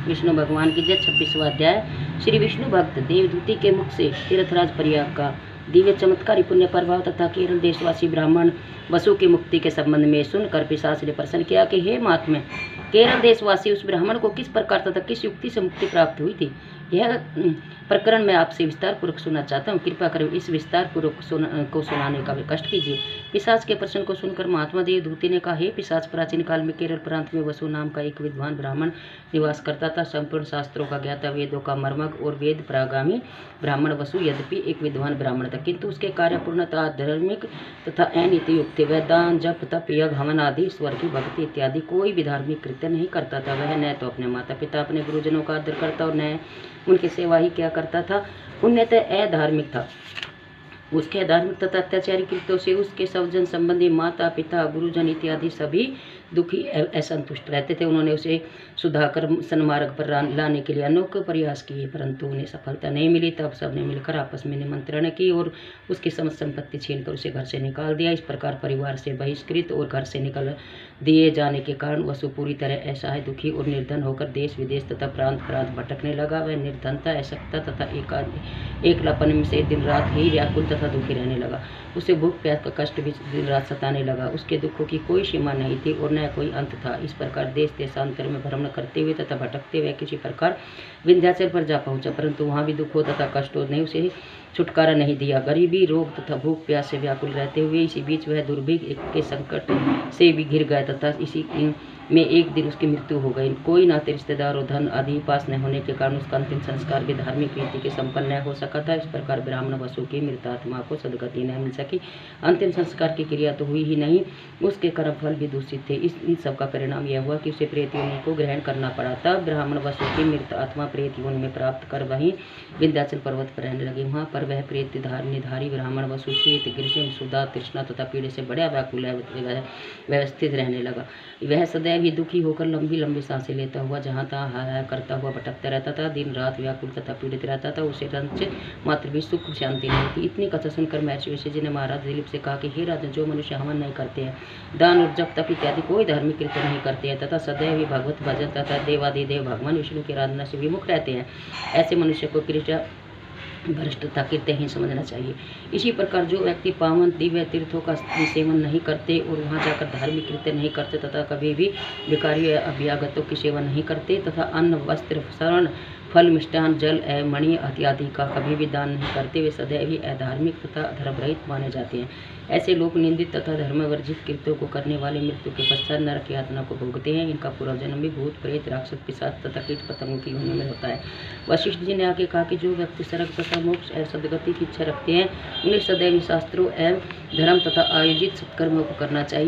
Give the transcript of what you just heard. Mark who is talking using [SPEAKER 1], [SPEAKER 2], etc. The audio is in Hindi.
[SPEAKER 1] विष्णु भगवान की जय। 26वां अध्याय। श्री विष्णु भक्त देवदूती के मुख से तीर्थराज प्रयाग का दिव्य चमत्कारी पुण्य प्रभाव तथा केरल देशवासी ब्राह्मण वसु की मुक्ति के संबंध में सुनकर पिशाच ने प्रश्न किया कि हे महात्मा, केरल देशवासी उस ब्राह्मण को किस प्रकार तथा किस युक्ति से मुक्ति प्राप्त हुई थी, यह प्रकरण मैं आपसे विस्तार पूर्वक सुनना चाहता हूँ। कृपा कर इस विस्तार पूर्वक को सुनाने का कष्ट कीजिए। पिशाच के प्रश्न को सुनकर महात्मा देवदूती ने कहा, हे पिशाच, प्राचीन काल में केरल प्रांत में वसु नाम का एक विद्वान ब्राह्मण निवास करता था। संपूर्ण शास्त्रों का ज्ञाता, वेदों का मर्मज्ञ और वेद प्रागामी ब्राह्मण वसु यद्यपि एक विद्वान ब्राह्मण था, किंतु उसके कार्य पूर्णतः धार्मिक तथा अनीति युक्त थे। वेदांत, जप, तप, यज्ञ, हवन आदि, ईश्वर की भक्ति इत्यादि कोई भी धार्मिक कृत्य नहीं करता था। वह न तो अपने माता पिता, अपने गुरुजनों का आदर करता और न उनकी सेवा ही क्या करता था, पुण्यतः अधार्मिक था। उसके धार्मिक तथा अत्याचारी कृत्यों से उसके सज्जन संबंधी माता पिता, गुरुजन इत्यादि सभी दुखी असंतुष्ट रहते थे। उन्होंने उसे सुधाकर सन्मार्ग पर लाने के लिए अनोखे प्रयास किए, परंतु उन्हें सफलता नहीं मिली। तब सबने मिलकर आपस में निमंत्रण की और उसकी समस्त संपत्ति छीनकर उसे घर से निकाल दिया। इस प्रकार परिवार से बहिष्कृत और घर से निकल दिए जाने के कारण वसु पूरी तरह असहाय, दुखी और निर्धन होकर देश विदेश तथा प्रांत प्रांत भटकने लगा। वह निर्धनता, अशक्तता तथा एकलापन में से दिन रात ही व्याकुल तथा दुखी रहने लगा। उसे भूख प्यास का कष्ट भी दिन रात सताने लगा। उसके दुखों की कोई सीमा नहीं थी और न कोई अंत था। इस प्रकार देश देशांतर में भ्रमण करते हुए तथा भटकते हुए किसी प्रकार विंध्याचल पर जा पहुंचा, परंतु वहां भी दुखों तथा कष्टों ने उसे छुटकारा नहीं दिया। गरीबी, रोग तथा भूख प्यास से व्याकुल रहते हुए इसी बीच वह दुर्भिक्ष के संकट से भी घिर गया तथा इसी में एक दिन उसकी मृत्यु हो गई। कोई नाते रिश्तेदार और धन आदि पास न होने के कारण उसका अंतिम संस्कार भी धार्मिक रीति के संपन्न न हो सका था। इस प्रकार ब्राह्मण वसु की मृत आत्मा को सदगति न मिल सकी। अंतिम संस्कार की क्रिया तो हुई ही नहीं, उसके कर्म फल भी दूषित थे। इन सब का परिणाम यह हुआ कि उसे प्रेत योनि को ग्रहण करना पड़ा। तब ब्राह्मण वसु की मृत आत्मा प्रेत योनि में प्राप्त कर वहीं विंध्याचल पर्वत पर रहने लगी। वहाँ पर वह प्रेत निधारी ब्राह्मण वसु शीत, ग्रीष्म, सुधा, तृष्णा तथा पीड़े से बड़ा व्याकुल व्यवस्थित रहने लगा। वह सदैव ही दुखी होकर लंबी लंबी सांसें लेता हुआ जहाँ तहाँ हाय करता हुआ भटकता रहता था। दिन रात व्याकुल तथा पीड़ित रहता था। उसे रंच मात्र भी सुख शांति नहीं थी। इतनी कथा सुनकर महर्षि वशिष्ठ जी ने महाराज दिलीप से कहा कि हे राजन, जो मनुष्य हवन नहीं करते हैं, दान और जप तप इत्यादि कोई धार्मिक कृत्य नहीं करते हैं तथा सदैव ही भगवत भजन तथा देवादिदेव भगवान विष्णु की आराधना से विमुख रहते हैं, ऐसे मनुष्य को कृष्ण भ्रष्टता कृत्य ही समझना चाहिए। इसी प्रकार जो व्यक्ति पावन दिव्य तीर्थों का सेवन नहीं करते और वहां जाकर धार्मिक कृत्य नहीं करते तथा कभी भी भिखारी अभ्यागतों की सेवा नहीं करते तथा अन्न, वस्त्र, शरण, फल, मिष्टान, जल मणि इत्यादि का कभी भी दान नहीं करते, वे सदैव ही अधार्मिक तथा धर्मरहित माने जाते हैं। ऐसे लोग निंदित तथा धर्मवर्जित कृत्यों को करने वाले मृत्यु के पश्चात नरक यातना को भोगते हैं। इनका पूर्व जन्म भी भूत, प्रेत, राक्षस, पिशाच तथा कीट पतंगों की योनि में होता है। वशिष्ठ जी ने आगे कहा कि जो व्यक्ति स्वर्ग तथा मोक्ष सदगति की इच्छा रखते हैं, उन्हें सदैव शास्त्रों एवं धर्म तथा आयोजित सत्कर्मों को करना चाहिए।